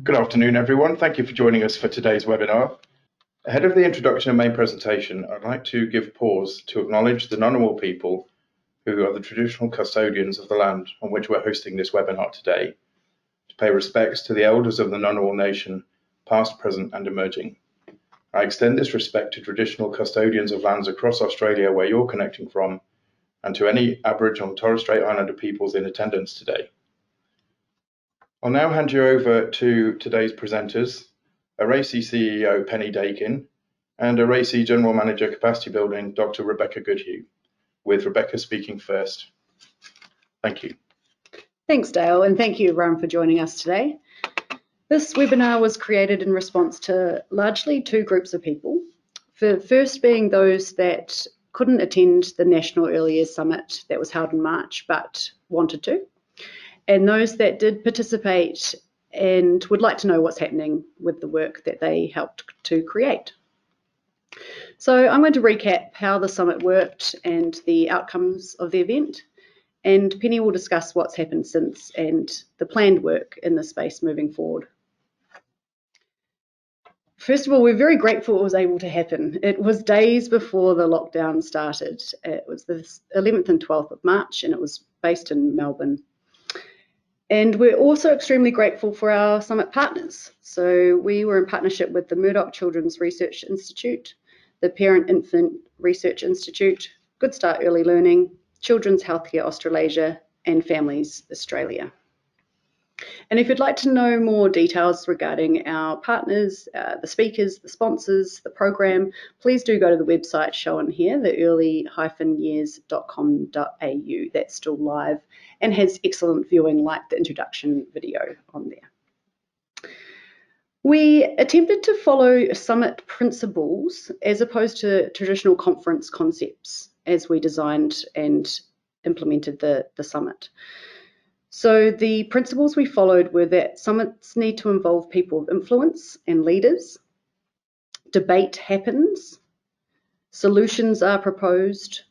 Good afternoon, everyone. Thank you for joining us for today's webinar. Ahead of the introduction and main presentation, I'd like to give pause to acknowledge the Ngunnawal people who are the traditional custodians of the land on which we're hosting this webinar today, to pay respects to the elders of the Ngunnawal Nation, past, present and emerging. I extend this respect to traditional custodians of lands across Australia where you're connecting from, and to any Aboriginal and Torres Strait Islander peoples in attendance today. I'll now hand you over to today's presenters, ARACY CEO Penny Dakin and ARACY General Manager Capacity Building Dr. Rebecca Goodhue, with Rebecca speaking first. Thank you. Thanks, Dale, and thank you everyone for joining us today. This webinar was created in response to largely two groups of people. The first being those that couldn't attend the National Early Years Summit that was held in March but wanted to, and those that did participate and would like to know what's happening with the work that they helped to create. So I'm going to recap how the summit worked and the outcomes of the event, and Penny will discuss what's happened since and the planned work in the space moving forward. First of all, we're very grateful it was able to happen. It was days before the lockdown started. It was the 11th and 12th of March, and it was based in Melbourne. And we're also extremely grateful for our summit partners. So we were in partnership with the Murdoch Children's Research Institute, the Parent Infant Research Institute, Good Start Early Learning, Children's Healthcare Australasia, and Families Australia. And if you'd like to know more details regarding our partners, the speakers, the sponsors, the program, please do go to the website shown here, the early-years.com.au. That's still live and has excellent viewing, like the introduction video on there. We attempted to follow summit principles as opposed to traditional conference concepts as we designed and implemented the summit. So the principles we followed were that summits need to involve people of influence and leaders, debate happens, solutions are proposed,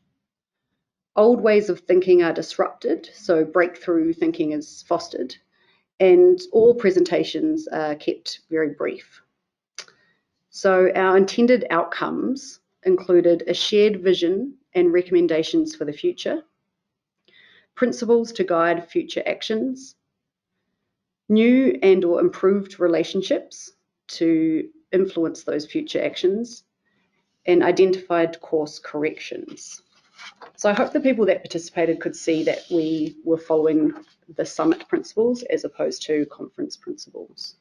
old ways of thinking are disrupted, so breakthrough thinking is fostered, and all presentations are kept very brief. So our intended outcomes included a shared vision and recommendations for the future, principles to guide future actions, new and or improved relationships to influence those future actions, and identified course corrections. So I hope the people that participated could see that we were following the summit principles as opposed to conference principles.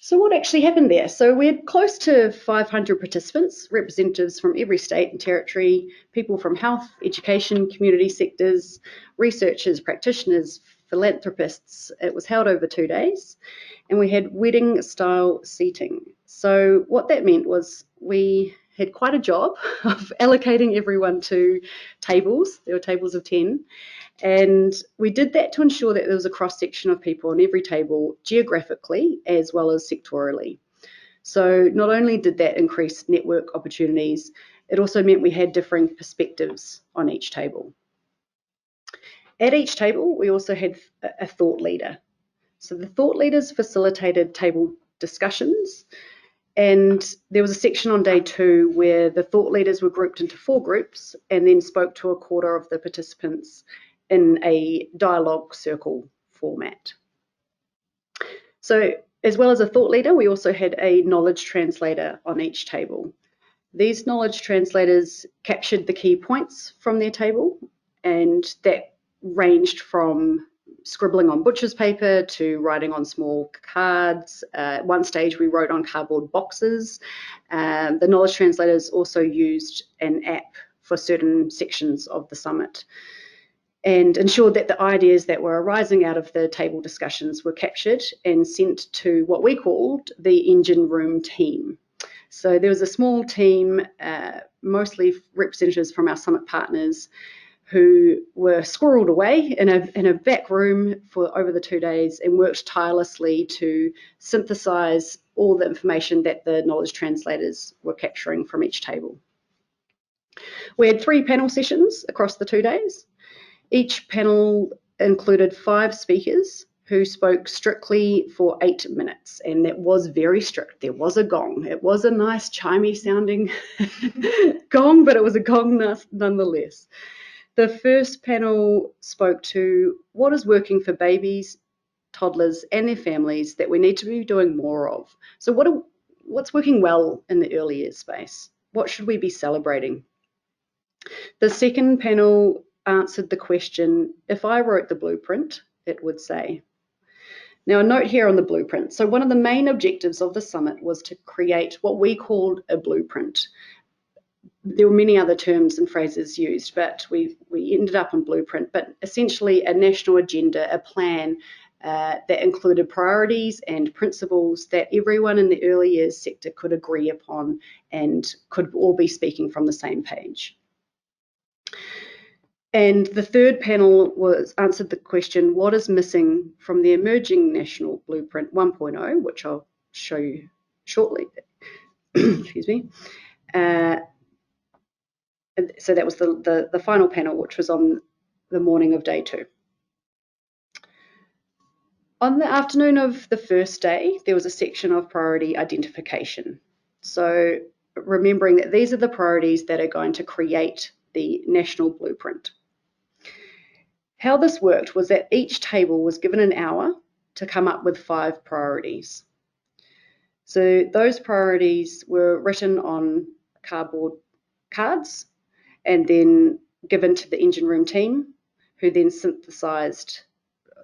So what actually happened there? So we had close to 500 participants, representatives from every state and territory, people from health, education, community sectors, researchers, practitioners, philanthropists. It was held over 2 days, and we had wedding style seating. So what that meant was we had quite a job of allocating everyone to tables. There were tables of 10. And we did that to ensure that there was a cross-section of people on every table geographically as well as sectorally. So not only did that increase network opportunities, it also meant we had differing perspectives on each table. At each table, we also had a thought leader. So the thought leaders facilitated table discussions, and there was a section on day 2 where the thought leaders were grouped into 4 groups and then spoke to a quarter of the participants in a dialogue circle format. So as well as a thought leader, we also had a knowledge translator on each table. These knowledge translators captured the key points from their table, and that ranged from scribbling on butcher's paper to writing on small cards. At one stage we wrote on cardboard boxes. The knowledge translators also used an app for certain sections of the summit, and ensured that the ideas that were arising out of the table discussions were captured and sent to what we called the engine room team. So there was a small team, mostly representatives from our summit partners, who were squirreled away in a back room for over the 2 days and worked tirelessly to synthesize all the information that the knowledge translators were capturing from each table. We had 3 panel sessions across the 2 days. Each panel included 5 speakers who spoke strictly for 8 minutes, and that was very strict. There was a gong. It was a nice chimey sounding gong, but it was a gong nonetheless. The first panel spoke to what is working for babies, toddlers and their families that we need to be doing more of. So what's working well in the early years space? What should we be celebrating? The second panel answered the question, if I wrote the blueprint, it would say. Now, a note here on the blueprint. So one of the main objectives of the summit was to create what we called a blueprint. There were many other terms and phrases used, but we ended up on blueprint, but essentially a national agenda, a plan that included priorities and principles that everyone in the early years sector could agree upon and could all be speaking from the same page. And the third panel answered the question, what is missing from the emerging National Blueprint 1.0, which I'll show you shortly. Excuse me. So that was the final panel, which was on the morning of day 2. On the afternoon of the first day, there was a section of priority identification. So remembering that these are the priorities that are going to create the national blueprint. How this worked was that each table was given an hour to come up with 5 priorities. So those priorities were written on cardboard cards and then given to the engine room team, who then synthesised,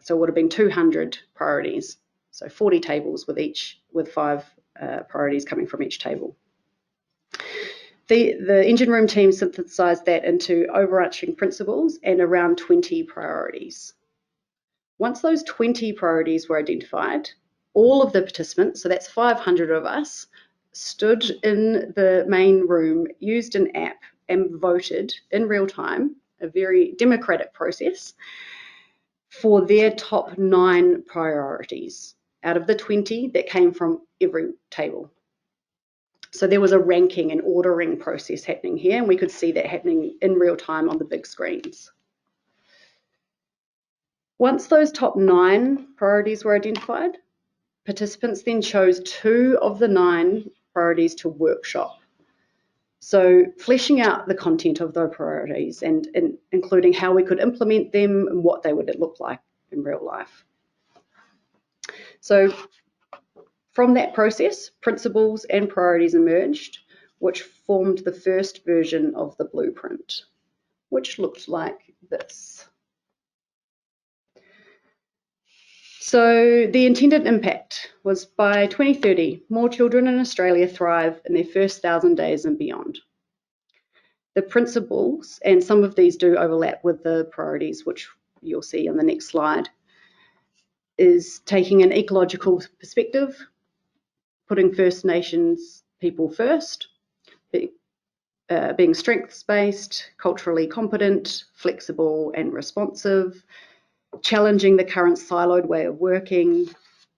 so it would have been 200 priorities, so 40 tables with 5 priorities coming from each table. The engine room team synthesised that into overarching principles and around 20 priorities. Once those 20 priorities were identified, all of the participants, so that's 500 of us, stood in the main room, used an app and voted in real time, a very democratic process, for their top 9 priorities out of the 20 that came from every table. So there was a ranking and ordering process happening here, and we could see that happening in real time on the big screens. Once those top 9 priorities were identified, participants then chose 2 of the 9 priorities to workshop. So fleshing out the content of those priorities and including how we could implement them and what they would look like in real life. So from that process, principles and priorities emerged, which formed the first version of the blueprint, which looked like this. So the intended impact was by 2030, more children in Australia thrive in their first 1,000 days and beyond. The principles, and some of these do overlap with the priorities, which you'll see on the next slide, is taking an ecological perspective, putting First Nations people first, being strengths-based, culturally competent, flexible and responsive, challenging the current siloed way of working,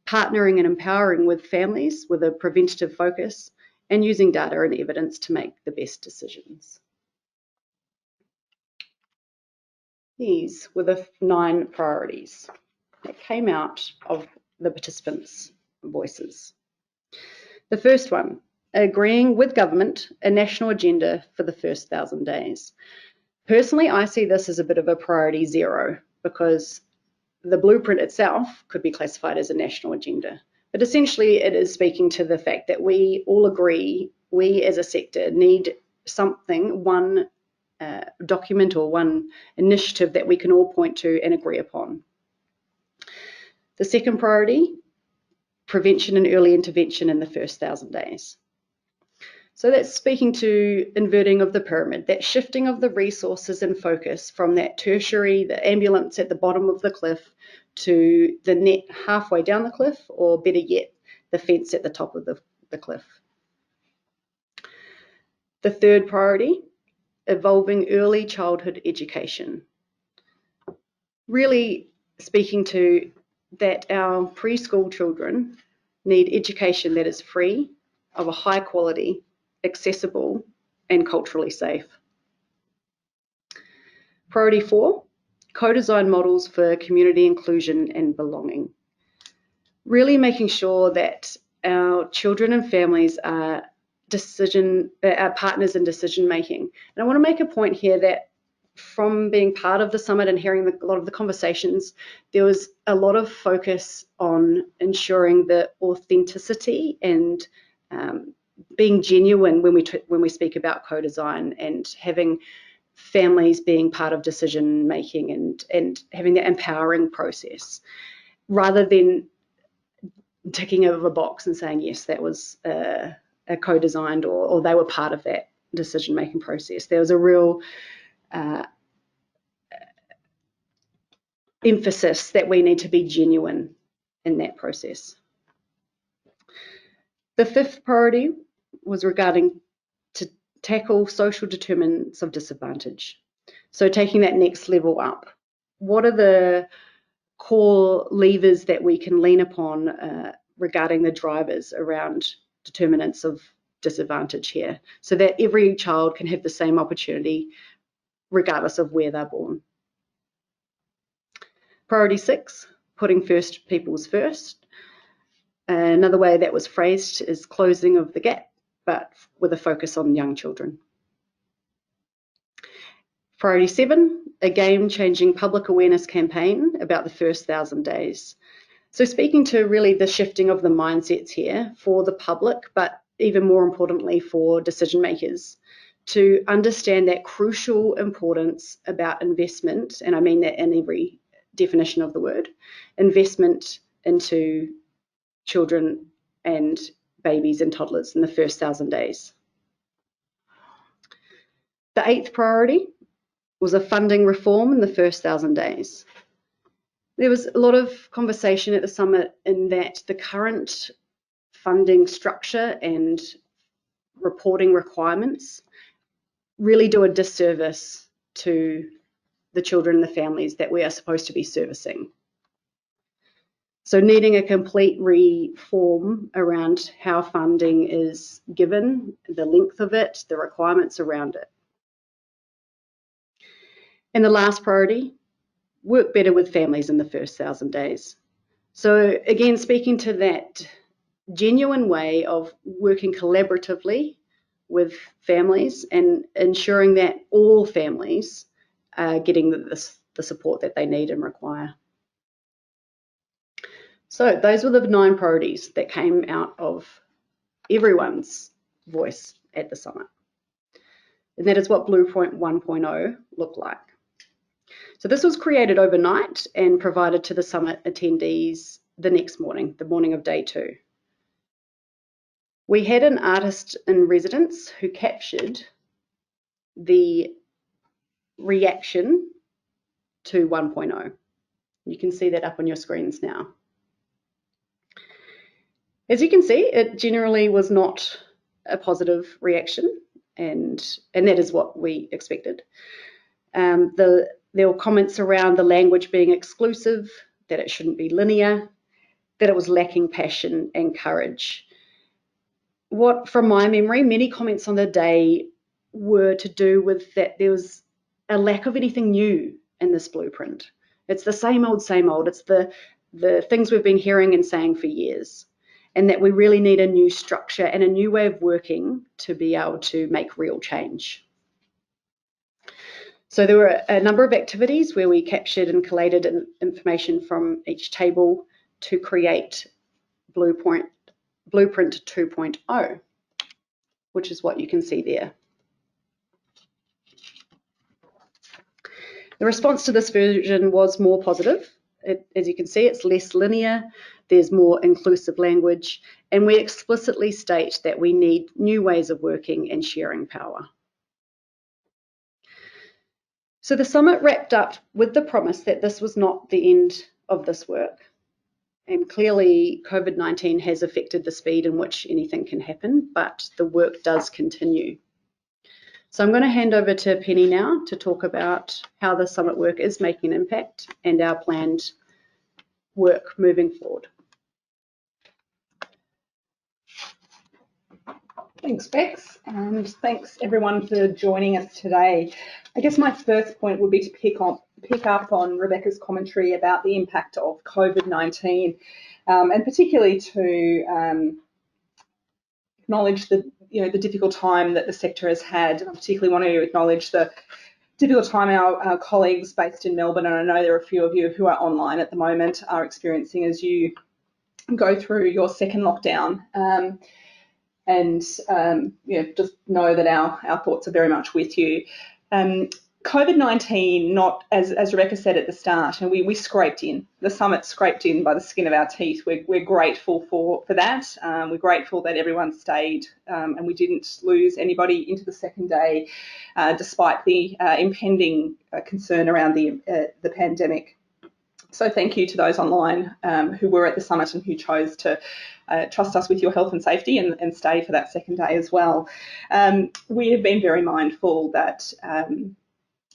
partnering and empowering with families with a preventative focus, and using data and evidence to make the best decisions. These were the 9 priorities that came out of the participants' voices. The first one, agreeing with government a national agenda for the first 1,000 days. Personally, I see this as a bit of a priority 0 because the blueprint itself could be classified as a national agenda. But essentially it is speaking to the fact that we all agree, we as a sector need something, one document or one initiative that we can all point to and agree upon. The second priority, prevention and early intervention in the first 1,000 days. So that's speaking to inverting of the pyramid, that shifting of the resources and focus from that tertiary, the ambulance at the bottom of the cliff, to the net halfway down the cliff, or better yet, the fence at the top of the cliff. The third priority, evolving early childhood education. Really speaking to that our preschool children need education that is free, of a high quality, accessible and culturally safe. Priority 4, co-design models for community inclusion and belonging. Really making sure that our children and families are partners in decision making. And I want to make a point here that from being part of the summit and hearing a lot of the conversations, there was a lot of focus on ensuring the authenticity and being genuine when we speak about co-design, and having families being part of decision making and having the empowering process, rather than ticking over a box and saying yes, that was a co-designed or they were part of that decision making process. There was a real emphasis that we need to be genuine in that process. The fifth priority was regarding to tackle social determinants of disadvantage. So taking that next level up. What are the core levers that we can lean upon regarding the drivers around determinants of disadvantage here, so that every child can have the same opportunity regardless of where they're born? Priority 6, putting first peoples first. Another way that was phrased is closing of the gap, but with a focus on young children. Priority 7, a game-changing public awareness campaign about the first 1,000 days. So speaking to really the shifting of the mindsets here for the public, but even more importantly for decision makers, to understand that crucial importance about investment, and I mean that in every definition of the word, investment into children and babies and toddlers in the first 1,000 days. The 8th priority was a funding reform in the first 1,000 days. There was a lot of conversation at the summit in that the current funding structure and reporting requirements really do a disservice to the children and the families that we are supposed to be servicing. So needing a complete reform around how funding is given, the length of it, the requirements around it. And the last priority, work better with families in the first 1,000 days. So again, speaking to that genuine way of working collaboratively with families and ensuring that all families are getting the support that they need and require. So those were the 9 priorities that came out of everyone's voice at the summit. And that is what Blueprint 1.0 looked like. So this was created overnight and provided to the summit attendees the next morning, the morning of day 2. We had an artist in residence who captured the reaction to 1.0. You can see that up on your screens now. As you can see, it generally was not a positive reaction, and that is what we expected. There were comments around the language being exclusive, that it shouldn't be linear, that it was lacking passion and courage. What, from my memory, many comments on the day were to do with that there was a lack of anything new in this blueprint. It's the same old, same old. It's the things we've been hearing and saying for years, and that we really need a new structure and a new way of working to be able to make real change. So there were a number of activities where we captured and collated information from each table to create Blueprint 2.0, which is what you can see there. The response to this version was more positive. As you can see, it's less linear, there's more inclusive language, and we explicitly state that we need new ways of working and sharing power. So the summit wrapped up with the promise that this was not the end of this work. And clearly COVID-19 has affected the speed in which anything can happen, but the work does continue. So I'm going to hand over to Penny now to talk about how the summit work is making an impact and our planned work moving forward. Thanks, Bex, and thanks everyone for joining us today. I guess my first point would be to pick pick up on Rebecca's commentary about the impact of COVID-19, and particularly to acknowledge the difficult time that the sector has had. I particularly want to acknowledge the difficult time our colleagues based in Melbourne, and I know there are a few of you who are online at the moment, are experiencing as you go through your second lockdown. Just know that our thoughts are very much with you. COVID-19, not as Rebecca said at the start, and we scraped in. The summit scraped in by the skin of our teeth. We're grateful for that. We're grateful that everyone stayed and we didn't lose anybody into the second day, despite the impending concern around the pandemic. So thank you to those online who were at the summit and who chose to trust us with your health and safety and stay for that second day as well. We have been very mindful that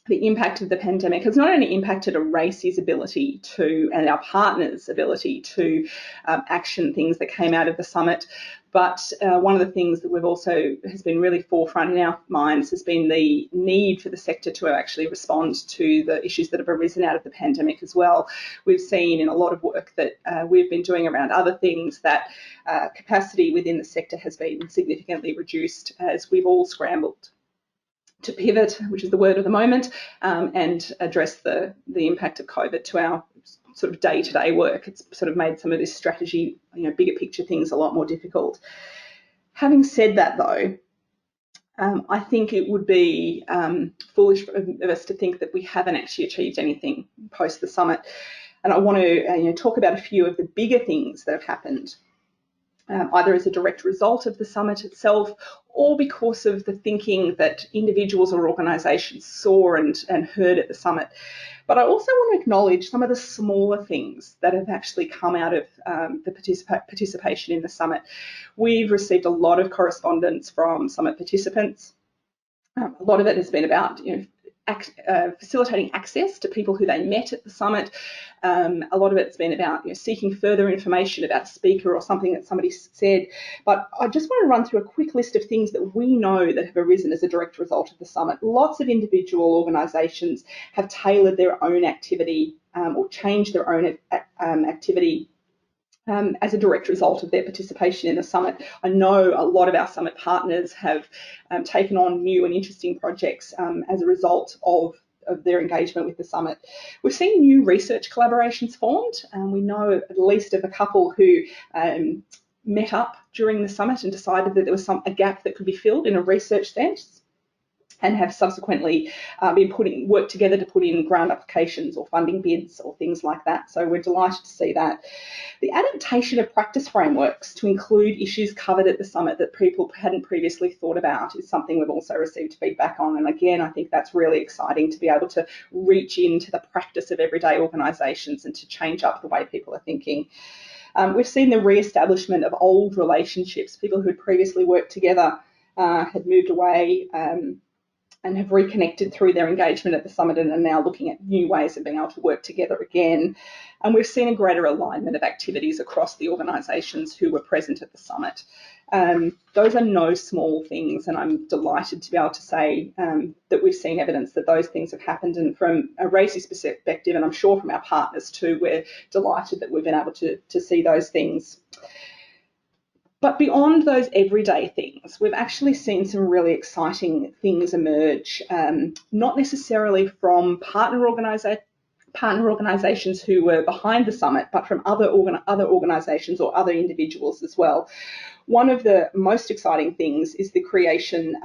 the impact of the pandemic has not only impacted ARACY's ability to, and our partners' ability to action things that came out of the summit, but one of the things that we've also has been really forefront in our minds has been the need for the sector to actually respond to the issues that have arisen out of the pandemic as well. We've seen in a lot of work that we've been doing around other things that capacity within the sector has been significantly reduced as we've all scrambled to pivot, which is the word of the moment, and address the impact of COVID to our sort of day-to-day work. It's sort of made some of this strategy, bigger picture things a lot more difficult. Having said that, though, I think it would be foolish of us to think that we haven't actually achieved anything post the summit. And I want to talk about a few of the bigger things that have happened, either as a direct result of the summit itself or because of the thinking that individuals or organisations saw and heard at the summit. But I also want to acknowledge some of the smaller things that have actually come out of the participation in the summit. We've received a lot of correspondence from summit participants. A lot of it has been about facilitating access to people who they met at the summit. A lot of it's been about seeking further information about a speaker or something that somebody said. But I just want to run through a quick list of things that we know that have arisen as a direct result of the summit. Lots of individual organisations have tailored their own activity or changed their own activity as a direct result of their participation in the summit. I know a lot of our summit partners have taken on new and interesting projects as a result of their engagement with the summit. We've seen new research collaborations formed. We know at least of a couple who met up during the summit and decided that there was a gap that could be filled in a research sense, and have subsequently worked together to put in grant applications or funding bids or things like that. So we're delighted to see that. The adaptation of practice frameworks to include issues covered at the summit that people hadn't previously thought about is something we've also received feedback on. And again, I think that's really exciting to be able to reach into the practice of everyday organisations and to change up the way people are thinking. We've seen the re-establishment of old relationships. People who had previously worked together had moved away and have reconnected through their engagement at the summit and are now looking at new ways of being able to work together again. And we've seen a greater alignment of activities across the organisations who were present at the summit. Those are no small things, and I'm delighted to be able to say that we've seen evidence that those things have happened. And from a ARACY's perspective, and I'm sure from our partners too, we're delighted that we've been able to see those things. But beyond those everyday things, we've actually seen some really exciting things emerge, not necessarily from partner organisations who were behind the summit, but from other organisations or other individuals as well. One of the most exciting things is the creation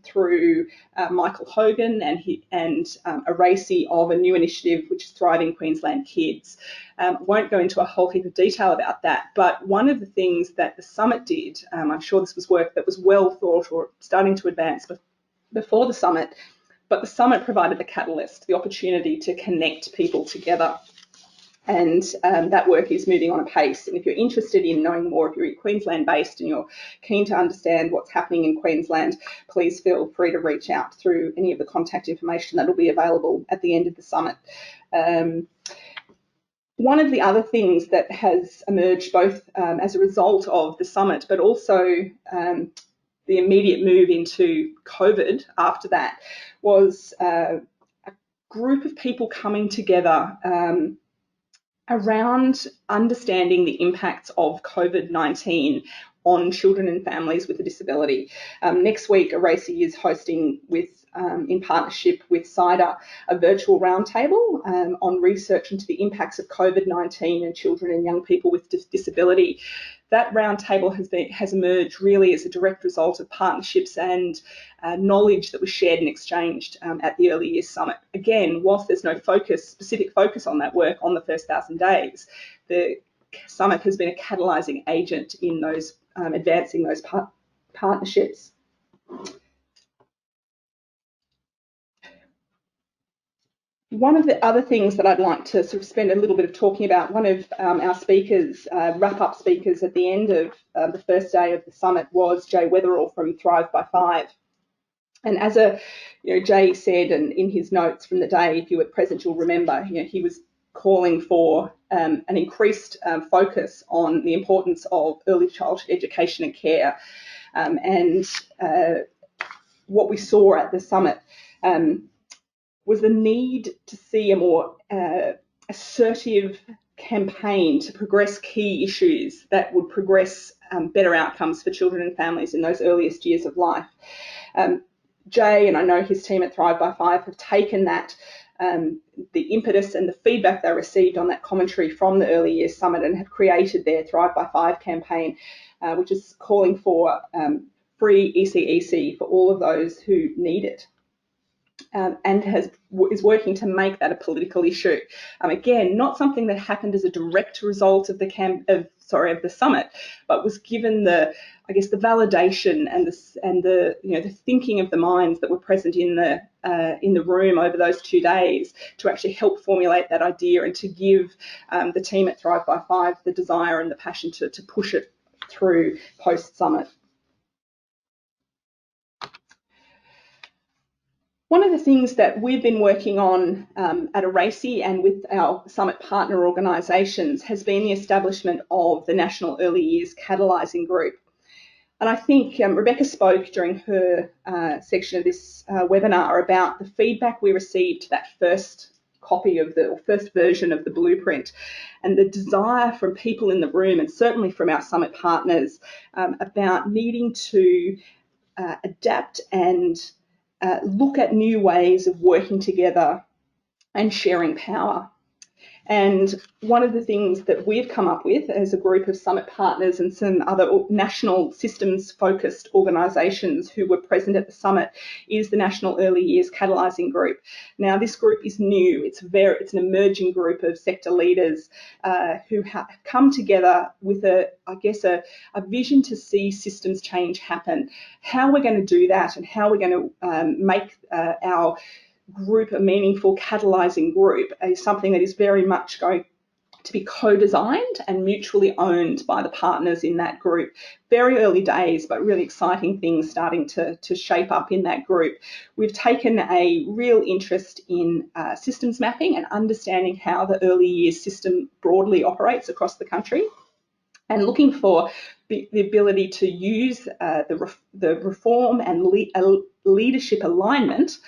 through Michael Hogan and ARACY of a new initiative which is Thriving Queensland Kids. Won't go into a whole heap of detail about that, but one of the things that the summit did, I'm sure this was work that was well thought or starting to advance before the summit, but the summit provided the catalyst, the opportunity to connect people together. And that work is moving on apace. And if you're interested in knowing more, if you're Queensland based and you're keen to understand what's happening in Queensland, please feel free to reach out through any of the contact information that will be available at the end of the summit. One of the other things that has emerged both as a result of the summit, but also the immediate move into COVID after that, was group of people coming together around understanding the impacts of COVID-19 on children and families with a disability. Next week, ARACY is hosting, in partnership with CIDA, a virtual roundtable on research into the impacts of COVID-19 and children and young people with disability. That roundtable has emerged really as a direct result of partnerships and knowledge that was shared and exchanged at the Early Years Summit. Again, whilst there's no specific focus on that work on the first 1,000 days, the summit has been a catalysing agent in those advancing those partnerships. One of the other things that I'd like to sort of spend a little bit of talking about, one of our speakers, wrap-up speakers at the end of the first day of the summit was Jay Weatherall from Thrive by 5. And as Jay said, and in his notes from the day, if you were present, you'll remember, he was calling for an increased focus on the importance of early childhood education and care. And what we saw at the summit was the need to see a more assertive campaign to progress key issues that would progress better outcomes for children and families in those earliest years of life. Jay, and I know his team at Thrive by 5, have taken that, the impetus and the feedback they received on that commentary from the Early Years Summit, and have created their Thrive by 5 campaign, which is calling for free ECEC for all of those who need it. And is working to make that a political issue. Again, not something that happened as a direct result of the summit, but was given the validation and the thinking of the minds that were present in the room over those 2 days to actually help formulate that idea and to give the team at Thrive by 5 the desire and the passion to push it through post-summit. One of the things that we've been working on at ARACY and with our summit partner organisations has been the establishment of the National Early Years Catalyzing Group. And I think Rebecca spoke during her section of this webinar about the feedback we received to that first copy of first version of the blueprint, and the desire from people in the room, and certainly from our summit partners, about needing to adapt and look at new ways of working together and sharing power. And one of the things that we've come up with as a group of summit partners and some other national systems-focused organisations who were present at the summit is the National Early Years Catalyzing Group. Now, this group is new. It's an emerging group of sector leaders who have come together with a vision to see systems change happen. How we're going to do that and how we're going to make our group a meaningful catalysing group is something that is very much going to be co-designed and mutually owned by the partners in that group. Very early days, but really exciting things starting to shape up in that group. We've taken a real interest in systems mapping and understanding how the early years system broadly operates across the country, and looking for the ability to use the reform and leadership alignment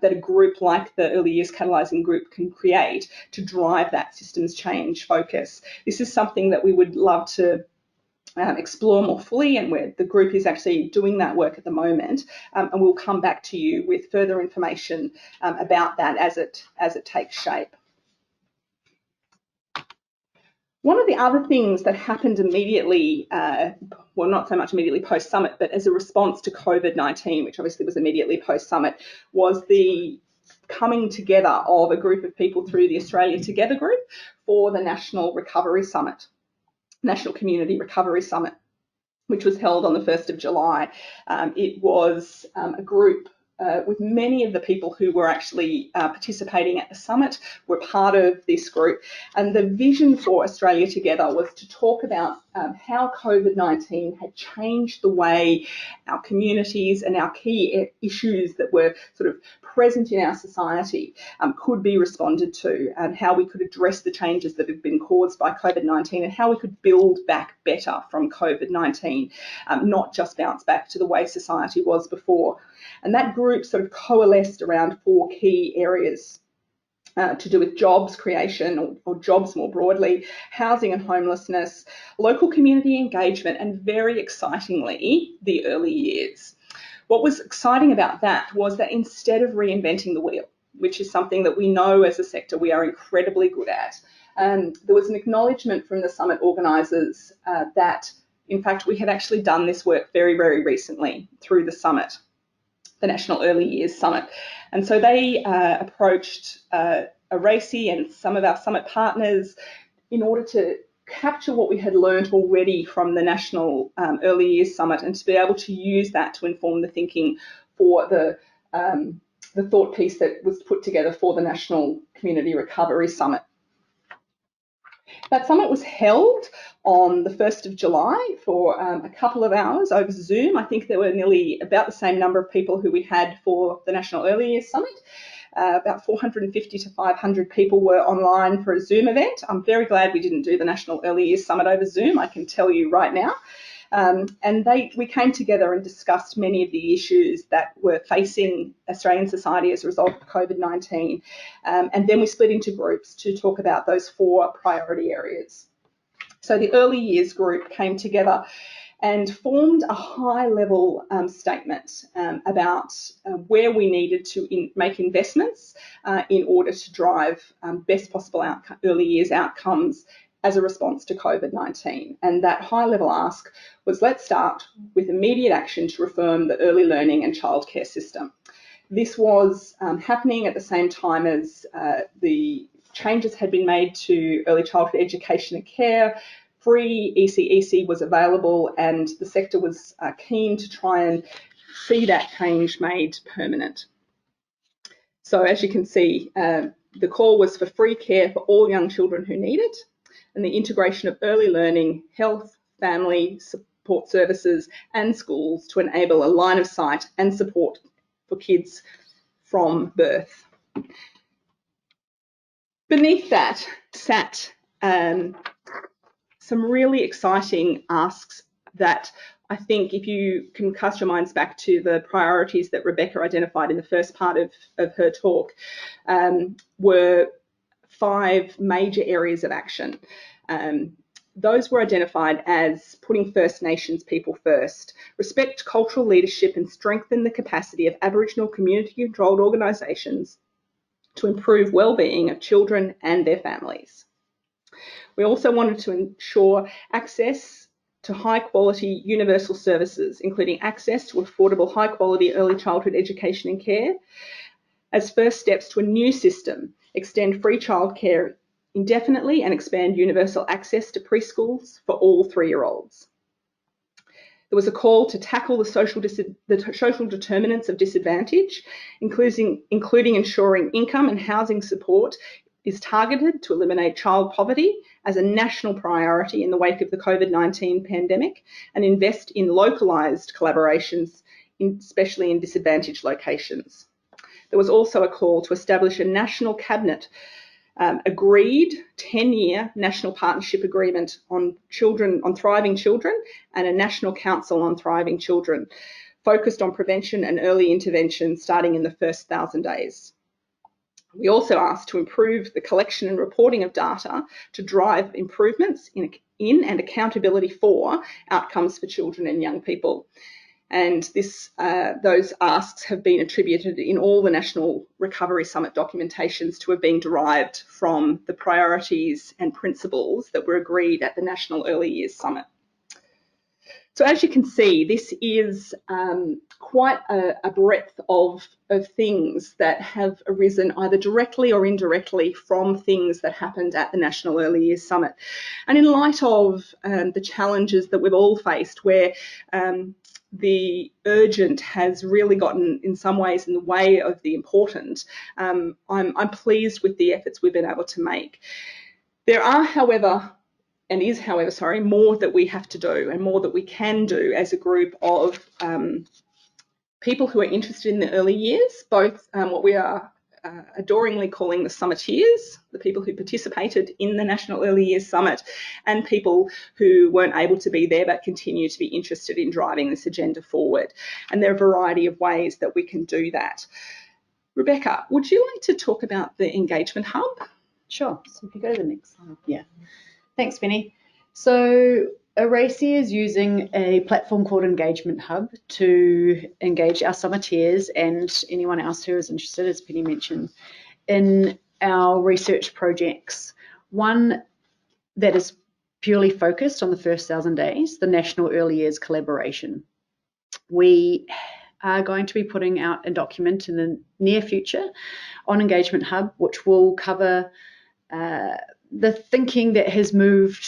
that a group like the Early Years Catalyzing Group can create to drive that systems change focus. This is something that we would love to explore more fully, and where the group is actually doing that work at the moment, and we'll come back to you with further information about that as it takes shape. One of the other things that happened immediately, well, not so much immediately post-summit, but as a response to COVID-19, which obviously was immediately post-summit, was the coming together of a group of people through the Australia Together group for the National Recovery Summit, National Community Recovery Summit, which was held on the 1st of July. It was a group with many of the people who were actually participating at the summit were part of this group. And the vision for Australia Together was to talk about how COVID-19 had changed the way our communities and our key issues that were sort of present in our society could be responded to, and how we could address the changes that have been caused by COVID-19, and how we could build back better from COVID-19, not just bounce back to the way society was before. And that group sort of coalesced around 4 key areas to do with jobs creation or jobs more broadly, housing and homelessness, local community engagement, and very excitingly, the early years. What was exciting about that was that instead of reinventing the wheel, which is something that we know as a sector we are incredibly good at, there was an acknowledgement from the summit organisers that, in fact, we had actually done this work very, very recently through the summit, the National Early Years Summit. And so they approached ARACY and some of our summit partners in order to capture what we had learned already from the National Early Years Summit and to be able to use that to inform the thinking for the thought piece that was put together for the National Community Recovery Summit. That summit was held on the 1st of July for a couple of hours over Zoom. I think there were nearly about the same number of people who we had for the National Early Years Summit. About 450 to 500 people were online for a Zoom event. I'm very glad we didn't do the National Early Years Summit over Zoom, I can tell you right now. We came together and discussed many of the issues that were facing Australian society as a result of COVID-19. And then we split into groups to talk about those 4 priority areas. So the early years group came together and formed a high-level statement about where we needed to make investments in order to drive best possible early years outcomes as a response to COVID-19. And that high-level ask was, let's start with immediate action to reform the early learning and childcare system. This was happening at the same time as the changes had been made to early childhood education and care. Free ECEC was available, and the sector was keen to try and see that change made permanent. So as you can see, the call was for free care for all young children who need it, and the integration of early learning, health, family support services and schools to enable a line of sight and support for kids from birth. Beneath that sat some really exciting asks that I think, if you can cast your minds back to the priorities that Rebecca identified in the first part of her talk, were 5 major areas of action. Those were identified as putting First Nations people first, respect cultural leadership and strengthen the capacity of Aboriginal community-controlled organisations to improve well-being of children and their families. We also wanted to ensure access to high-quality universal services, including access to affordable high-quality early childhood education and care. As first steps to a new system, extend free childcare indefinitely and expand universal access to preschools for all 3-year-olds. There was a call to tackle the social determinants of disadvantage, including ensuring income and housing support is targeted to eliminate child poverty as a national priority in the wake of the COVID-19 pandemic, and invest in localised collaborations, especially in disadvantaged locations. There was also a call to establish a national cabinet agreed 10-year national partnership agreement on thriving children, and a national council on thriving children, focused on prevention and early intervention starting in the first 1,000 days. We also asked to improve the collection and reporting of data to drive improvements in and accountability for outcomes for children and young people. And those asks have been attributed in all the National Recovery Summit documentations to have been derived from the priorities and principles that were agreed at the National Early Years Summit. So as you can see, this is quite a breadth of things that have arisen either directly or indirectly from things that happened at the National Early Years Summit. And in light of the challenges that we've all faced, where the urgent has really gotten in some ways in the way of the important, I'm pleased with the efforts we've been able to make. There are, however, more that we have to do and more that we can do as a group of people who are interested in the early years, both what we are adoringly calling the summiteers, the people who participated in the National Early Years Summit, and people who weren't able to be there but continue to be interested in driving this agenda forward. And there are a variety of ways that we can do that. Rebecca, would you like to talk about the Engagement Hub? Sure. So if you go to the next slide. Yeah. Thanks, Penny. So ARACY is using a platform called Engagement Hub to engage our summiteers and anyone else who is interested, as Penny mentioned, in our research projects. One that is purely focused on the first 1,000 days, the National Early Years Collaboration. We are going to be putting out a document in the near future on Engagement Hub, which will cover the thinking that has moved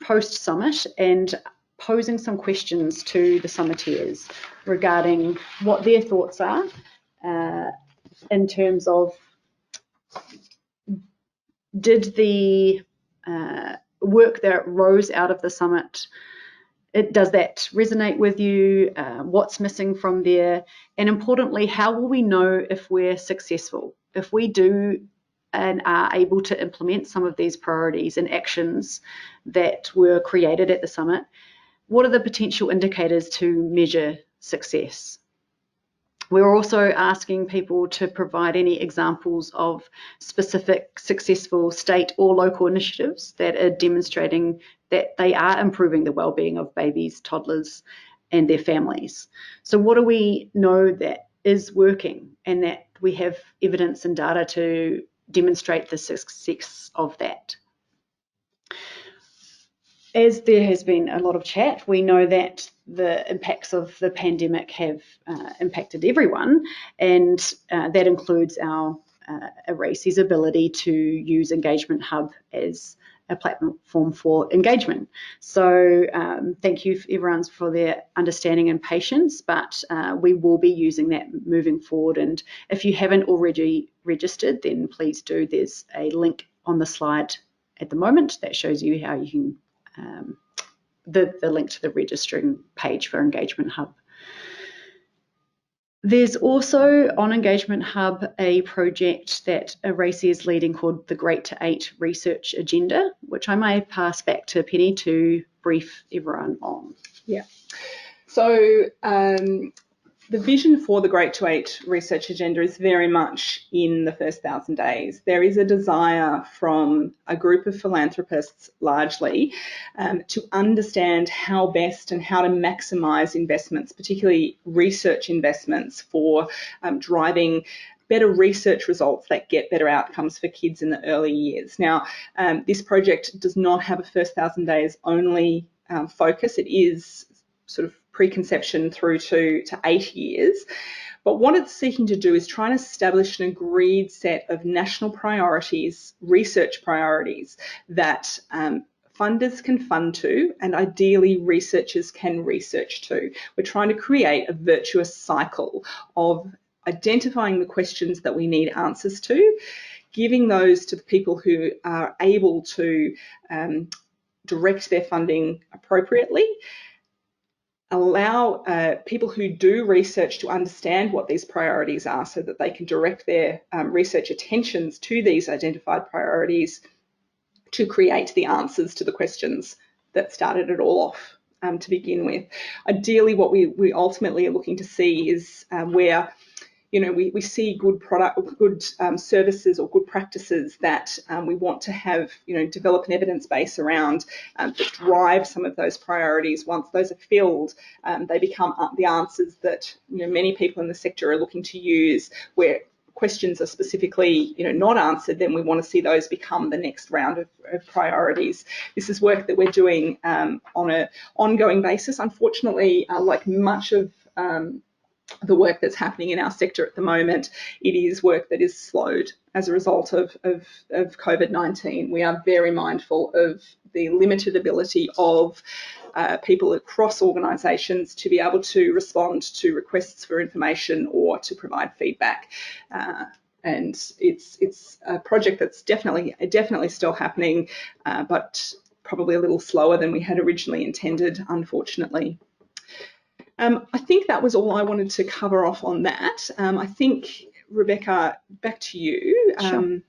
post-summit and posing some questions to the summiteers regarding what their thoughts are in terms of, did the work that rose out of the summit, does that resonate with you? What's missing from there? And importantly, how will we know if we're successful? If we do and are able to implement some of these priorities and actions that were created at the summit, what are the potential indicators to measure success? We're also asking people to provide any examples of specific successful state or local initiatives that are demonstrating that they are improving the well-being of babies, toddlers, and their families. So what do we know that is working and that we have evidence and data to demonstrate the success of that? As there has been a lot of chat, we know that the impacts of the pandemic have impacted everyone, and that includes our ARACY's ability to use Engagement Hub as a platform for engagement. So thank you everyone for their understanding and patience, but we will be using that moving forward. And if you haven't already registered, then please do. There's a link on the slide at the moment that shows you how you can the link to the registering page for Engagement Hub. There's also on Engagement Hub a project that ARACY is leading called the Great to 8 Research Agenda, which I may pass back to Penny to brief everyone on. Yeah. So the vision for the Great to 8 Research Agenda is very much in the first 1,000 days. There is a desire from a group of philanthropists largely to understand how best and how to maximise investments, particularly research investments for driving better research results that get better outcomes for kids in the early years. Now, this project does not have a first 1,000 days only focus. It is sort of preconception through to 8 years. But what it's seeking to do is try and establish an agreed set of national priorities, research priorities that funders can fund to, and ideally researchers can research to. We're trying to create a virtuous cycle of identifying the questions that we need answers to, giving those to the people who are able to direct their funding appropriately, allow people who do research to understand what these priorities are so that they can direct their research attentions to these identified priorities to create the answers to the questions that started it all off to begin with. Ideally, what we ultimately are looking to see is where we see good services or good practices that we want to have, develop an evidence base around that drive some of those priorities. Once those are filled, they become the answers that many people in the sector are looking to use. Where questions are specifically not answered, then we want to see those become the next round of priorities. This is work that we're doing on an ongoing basis. Unfortunately, like much of the work that's happening in our sector at the moment, it is work that is slowed as a result of COVID-19. We are very mindful of the limited ability of people across organisations to be able to respond to requests for information or to provide feedback. And it's a project that's definitely still happening, but probably a little slower than we had originally intended, unfortunately. I think that was all I wanted to cover off on that. I think, Rebecca, back to you. Sure.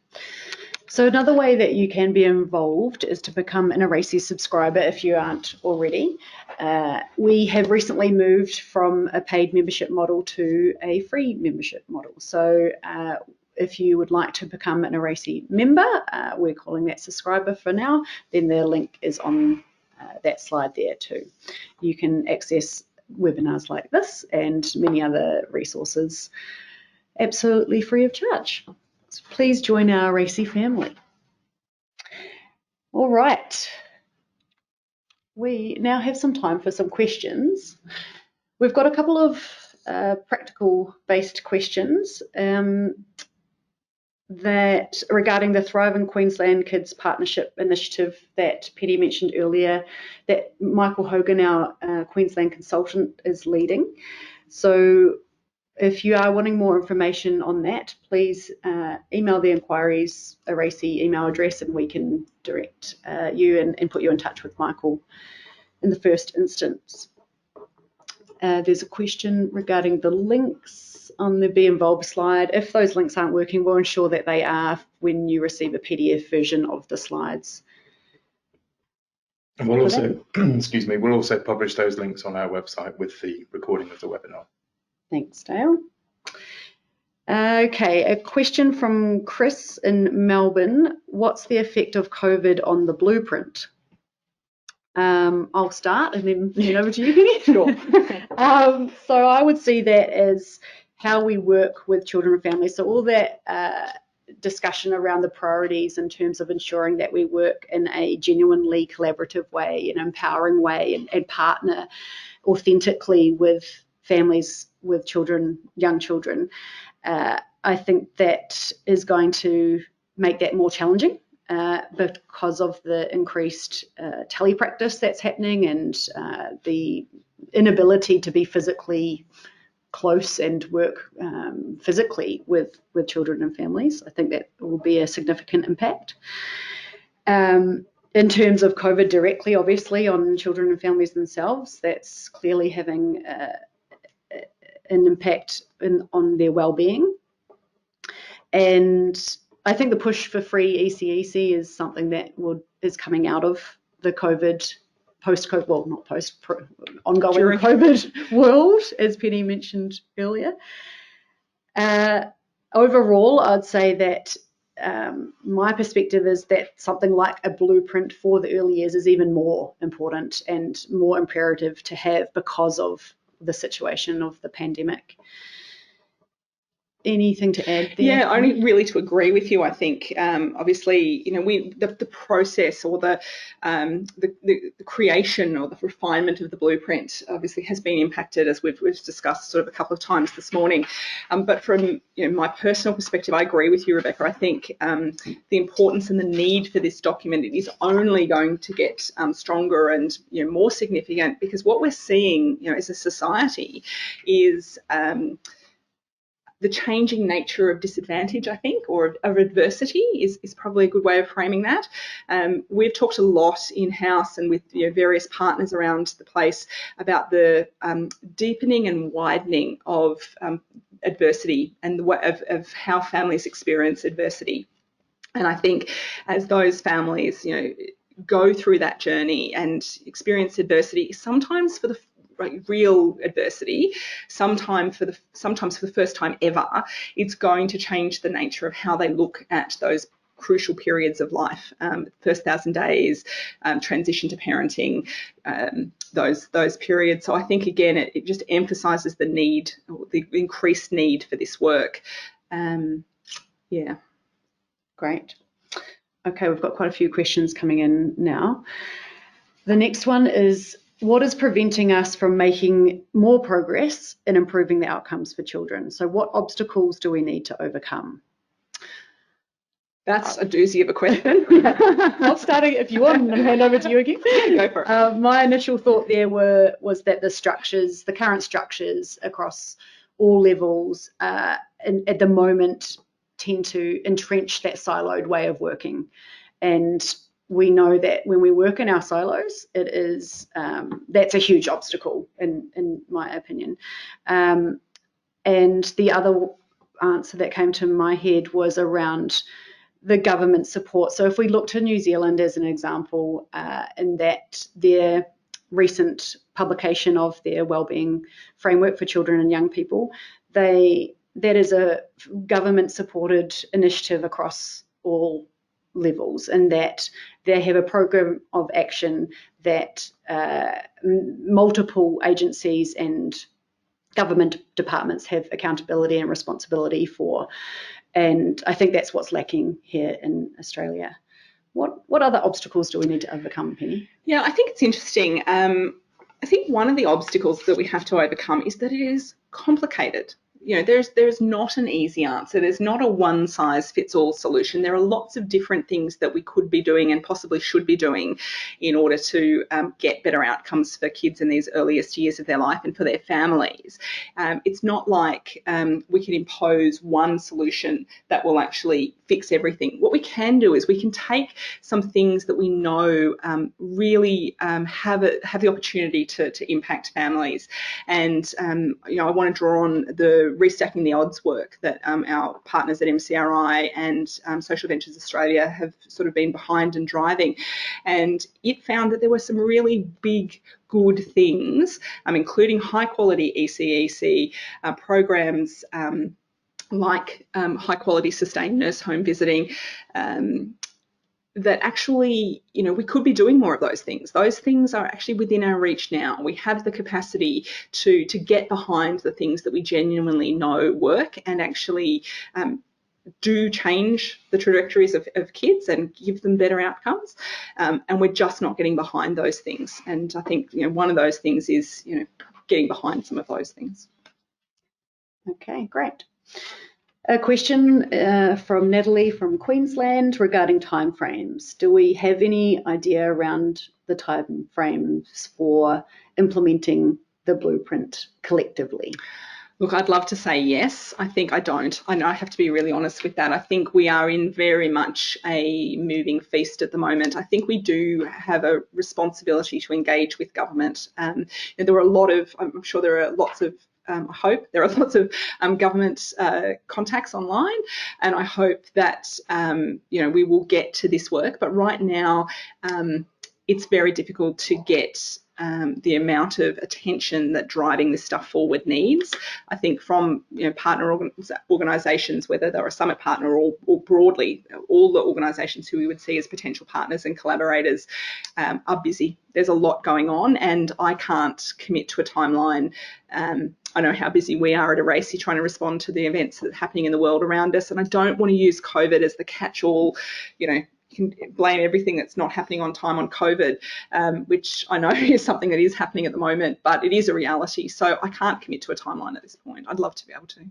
So another way that you can be involved is to become an ARACY subscriber if you aren't already. We have recently moved from a paid membership model to a free membership model. So if you would like to become an ARACY member, we're calling that subscriber for now, then the link is on that slide there too. You can access webinars like this and many other resources absolutely free of charge. So please join our ARACY family. All right. We now have some time for some questions. We've got a couple of practical-based questions that regarding the Thrive in Queensland Kids Partnership Initiative that Penny mentioned earlier, that Michael Hogan, our Queensland consultant, is leading. So if you are wanting more information on that, please email the inquiries ARACY email address and we can direct you and put you in touch with Michael in the first instance. There's a question regarding the links on the Be Involved slide. If those links aren't working, we'll ensure that they are when you receive a PDF version of the slides. And we'll also, excuse me, we'll also publish those links on our website with the recording of the webinar. Thanks, Dale. Okay, a question from Chris in Melbourne. What's the effect of COVID on the blueprint? I'll start and then hand over to you, Penny. Sure. So I would see that as how we work with children and families. So all that discussion around the priorities in terms of ensuring that we work in a genuinely collaborative way, an empowering way, and partner authentically with families with children, young children. I think that is going to make that more challenging because of the increased telepractice that's happening and the inability to be physically close and work physically with children and families. I think that will be a significant impact. In terms of COVID directly, obviously, on children and families themselves, that's clearly having an impact on their well-being. And I think the push for free ECEC is something that is coming out of the COVID, post-COVID, well, not post, ongoing during COVID world, as Penny mentioned earlier. Overall, I'd say that my perspective is that something like a blueprint for the early years is even more important and more imperative to have because of the situation of the pandemic. Anything to add there? Yeah, only really to agree with you. I think obviously, the process or the creation or the refinement of the blueprint obviously has been impacted, as we've discussed sort of a couple of times this morning. But from my personal perspective, I agree with you, Rebecca. I think the importance and the need for this document is only going to get stronger and more significant, because what we're seeing as a society is the changing nature of disadvantage, I think, or of adversity is probably a good way of framing that. We've talked a lot in-house and with various partners around the place about the deepening and widening of adversity and of how families experience adversity. And I think as those families, go through that journey and experience adversity, sometimes for the real adversity, sometimes for the first time ever, it's going to change the nature of how they look at those crucial periods of life, first 1,000 days, transition to parenting, those periods. So I think, again, it just emphasises the need, the increased need for this work. Yeah. Great. Okay, we've got quite a few questions coming in now. The next one is, what is preventing us from making more progress in improving the outcomes for children? So what obstacles do we need to overcome? That's a doozy of a question. I'll start if you want and hand over to you again. Yeah, go for it. My initial thought there was that the current structures across all levels at the moment tend to entrench that siloed way of working. And we know that when we work in our silos, it is that's a huge obstacle in my opinion. And the other answer that came to my head was around the government support. So if we look to New Zealand as an example, in that their recent publication of their wellbeing framework for children and young people, that is a government-supported initiative across all levels, and that they have a program of action that multiple agencies and government departments have accountability and responsibility for. And I think that's what's lacking here in Australia. What other obstacles do we need to overcome, Penny? Yeah, I think it's interesting. I think one of the obstacles that we have to overcome is that it is complicated. You know, there's not an easy answer. There's not a one-size-fits-all solution. There are lots of different things that we could be doing and possibly should be doing in order to get better outcomes for kids in these earliest years of their life and for their families. It's not like we can impose one solution that will actually fix everything. What we can do is we can take some things that we know really have the opportunity to impact families. And you know, I want to draw on the restacking the odds work that our partners at MCRI and Social Ventures Australia have sort of been behind and driving. And it found that there were some really big, good things, including high quality ECEC programs, like high quality sustained nurse home visiting, that actually, you know, we could be doing more of those things. Those things are actually within our reach now. We have the capacity to get behind the things that we genuinely know work and actually do change the trajectories of kids and give them better outcomes. And we're just not getting behind those things. And I think, you know, one of those things is, you know, getting behind some of those things. Okay, great. A question from Natalie from Queensland regarding timeframes. Do we have any idea around the timeframes for implementing the blueprint collectively? Look, I'd love to say yes. I think I don't. I know I have to be really honest with that. I think we are in very much a moving feast at the moment. I think we do have a responsibility to engage with government. And there are a lot of, I'm sure there are lots of, I hope there are lots of government contacts online, and I hope that you know, we will get to this work. But right now, it's very difficult to get the amount of attention that driving this stuff forward needs. I think from, you know, partner organisations, whether they're a summit partner or broadly, all the organisations who we would see as potential partners and collaborators are busy. There's a lot going on, and I can't commit to a timeline. I know how busy we are at ARACY trying to respond to the events that are happening in the world around us, and I don't want to use COVID as the catch-all, you know, can blame everything that's not happening on time on COVID, which I know is something that is happening at the moment, but it is a reality. So I can't commit to a timeline at this point. I'd love to be able to.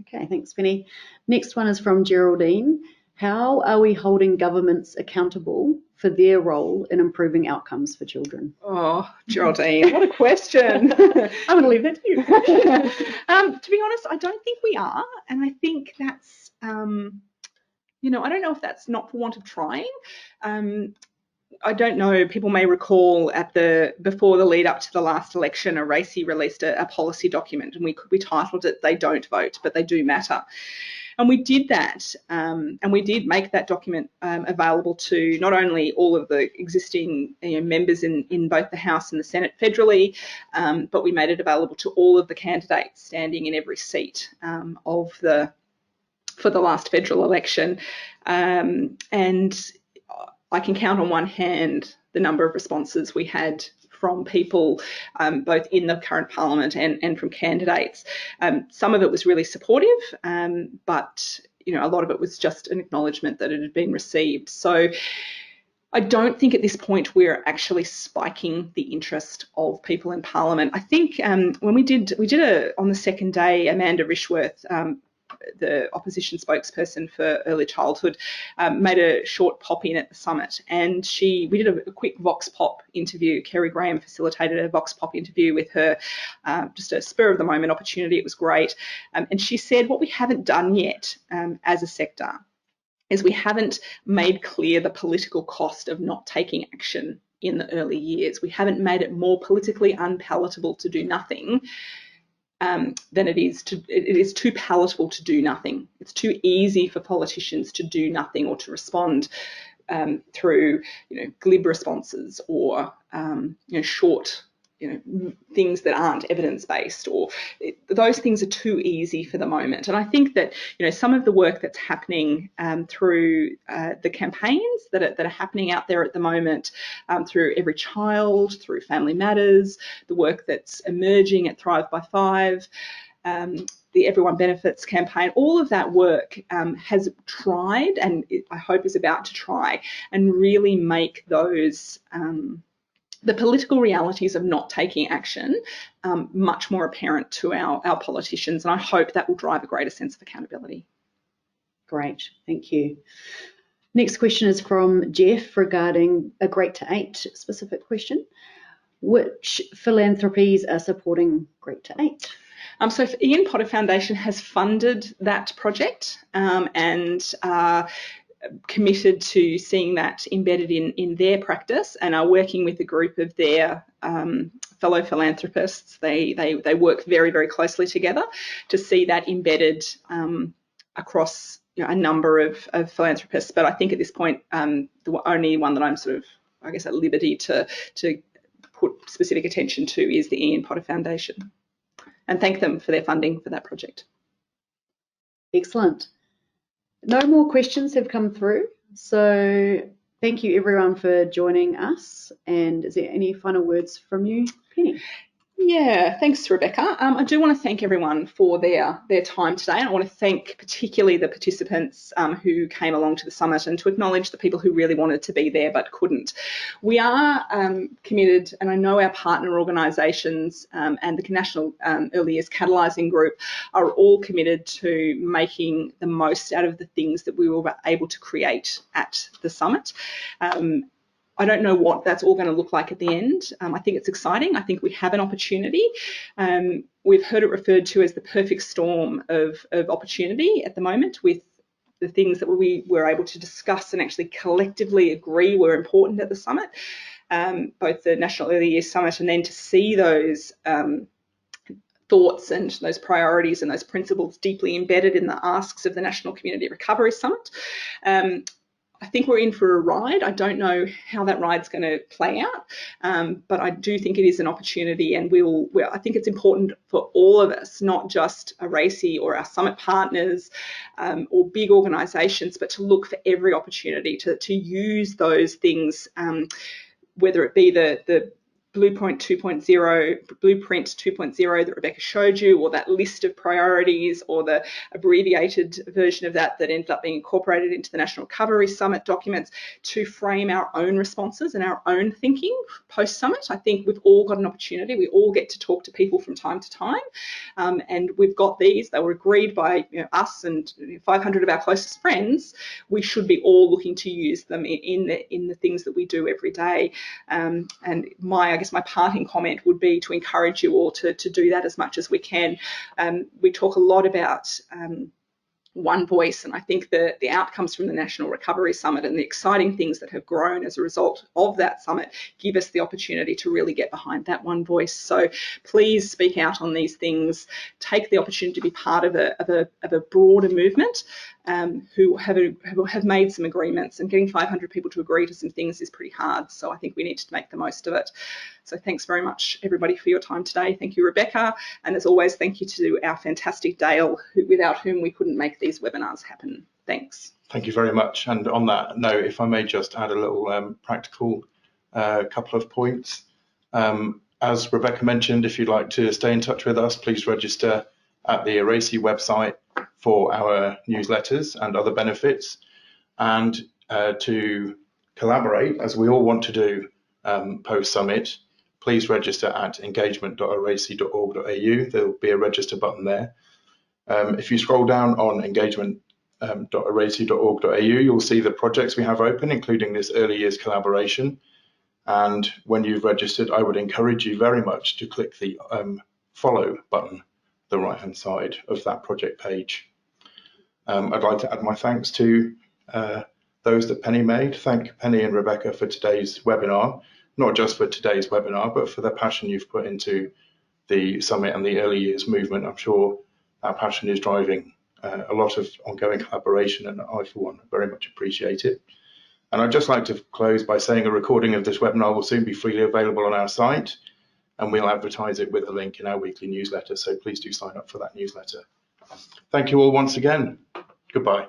Okay, thanks, Penny. Next one is from Geraldine. How are we holding governments accountable for their role in improving outcomes for children? Oh, Geraldine, what a question. I'm going to leave that to you. To be honest, I don't think we are. And I think that's, you know, I don't know if that's not for want of trying. I don't know, people may recall before the lead up to the last election, ARACY released a policy document, and we titled it, They Don't Vote, But They Do Matter. And we did that, and we did make that document available to not only all of the existing, you know, members in both the House and the Senate federally, but we made it available to all of the candidates standing in every seat for the last federal election. And I can count on one hand the number of responses we had from people, both in the current parliament and from candidates. Some of it was really supportive, but, you know, a lot of it was just an acknowledgement that it had been received. So I don't think at this point we're actually spiking the interest of people in parliament. I think when we did on the second day, Amanda Rishworth, the opposition spokesperson for early childhood, made a short pop-in at the summit, and we did a quick Vox Pop interview. Kerry Graham facilitated a Vox Pop interview with her, just a spur of the moment opportunity. It was great. And she said what we haven't done yet as a sector is we haven't made clear the political cost of not taking action in the early years. We haven't made it more politically unpalatable to do nothing. than it is too palatable to do nothing. It's too easy for politicians to do nothing or to respond through glib responses or short things that aren't evidence-based, or those things are too easy for the moment. And I think that some of the work that's happening through the campaigns that are happening out there at the moment, through Every Child, through Family Matters, the work that's emerging at Thrive by Five, the Everyone Benefits campaign, all of that work has tried, and I hope is about to try, and really make those the political realities of not taking action much more apparent to our politicians. And I hope that will drive a greater sense of accountability. Great, thank you. Next question is from Jeff regarding a Great to 8 specific question. Which philanthropies are supporting Great to 8? So Ian Potter Foundation has funded that project and committed to seeing that embedded in their practice, and are working with a group of their fellow philanthropists. They work very, very closely together to see that embedded across a number of philanthropists. But I think at this point, the only one that I'm sort of, I guess, at liberty to put specific attention to is the Ian Potter Foundation, and thank them for their funding for that project. Excellent. No more questions have come through, so thank you everyone for joining us. And is there any final words from you, Penny? Yeah, thanks, Rebecca. I do want to thank everyone for their time today, and I want to thank particularly the participants who came along to the summit, and to acknowledge the people who really wanted to be there but couldn't. We are committed, and I know our partner organisations and the National Early Years Catalyzing Group are all committed to making the most out of the things that we were able to create at the summit. I don't know what that's all going to look like at the end. I think it's exciting. I think we have an opportunity. We've heard it referred to as the perfect storm of opportunity at the moment, with the things that we were able to discuss and actually collectively agree were important at the summit, both the National Early Years Summit, and then to see those thoughts and those priorities and those principles deeply embedded in the asks of the National Community Recovery Summit. I think we're in for a ride. I don't know how that ride's going to play out, but I do think it is an opportunity, and I think it's important for all of us, not just ARACY or our summit partners or big organisations, but to look for every opportunity to use those things, whether it be the Blueprint 2.0 that Rebecca showed you, or that list of priorities, or the abbreviated version of that ended up being incorporated into the National Recovery Summit documents, to frame our own responses and our own thinking post-summit. I think we've all got an opportunity. We all get to talk to people from time to time, and we've got these. They were agreed by us and 500 of our closest friends. We should be all looking to use them in the things that we do every day. And my parting comment would be to encourage you all to do that as much as we can. We talk a lot about one voice, and I think the outcomes from the National Recovery Summit and the exciting things that have grown as a result of that summit give us the opportunity to really get behind that one voice. So please speak out on these things. Take the opportunity to be part of a broader movement who have made some agreements, and getting 500 people to agree to some things is pretty hard. So I think we need to make the most of it. So thanks very much, everybody, for your time today. Thank you, Rebecca. And as always, thank you to our fantastic Dale, without whom we couldn't make these webinars happen. Thanks. Thank you very much. And on that note, if I may just add a little practical couple of points. As Rebecca mentioned, if you'd like to stay in touch with us, please register at the ARACY website for our newsletters and other benefits, and to collaborate, as we all want to do post-summit, please register at engagement.aracy.org.au. There'll be a register button there. If you scroll down on engagement.aracy.org.au, you'll see the projects we have open, including this early years collaboration. And when you've registered, I would encourage you very much to click the follow button, the right-hand side of that project page. I'd like to add my thanks to those that Penny made. Thank Penny and Rebecca for today's webinar, not just for today's webinar, but for the passion you've put into the summit and the early years movement. I'm sure that passion is driving a lot of ongoing collaboration, and I, for one, very much appreciate it. And I'd just like to close by saying a recording of this webinar will soon be freely available on our site, and we'll advertise it with a link in our weekly newsletter, so please do sign up for that newsletter. Thank you all once again. Goodbye.